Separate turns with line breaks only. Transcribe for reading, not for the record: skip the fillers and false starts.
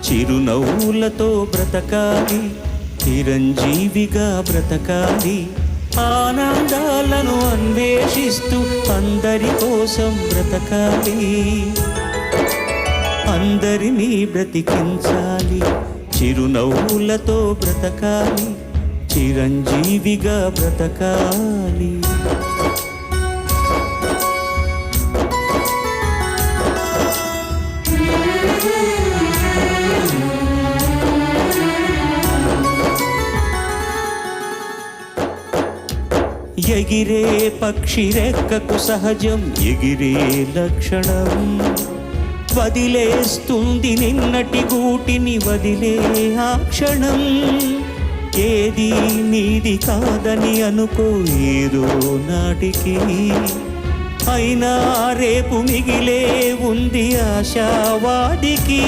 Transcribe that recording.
చిరునవ్వులతో బ్రతకాలి, చిరంజీవిగా బ్రతకాలి, ఆనందాలను అన్వేషిస్తూ అందరి కోసం బ్రతకాలి, అందరినీ బ్రతికించాలి, చిరునవ్వులతో బ్రతకాలి, చిరంజీవిగా బ్రతకాలి. ఎగిరే పక్షి రెక్కకు సహజం ఎగిరే లక్షణం, వదిలేస్తుంది నిన్నటి గూటిని వదిలే ఆ క్షణం. ఏది నీది కాదని అనుకో ఏదో నాటికి, అయినా రేపు మిగిలే ఉంది ఆశావాదికి.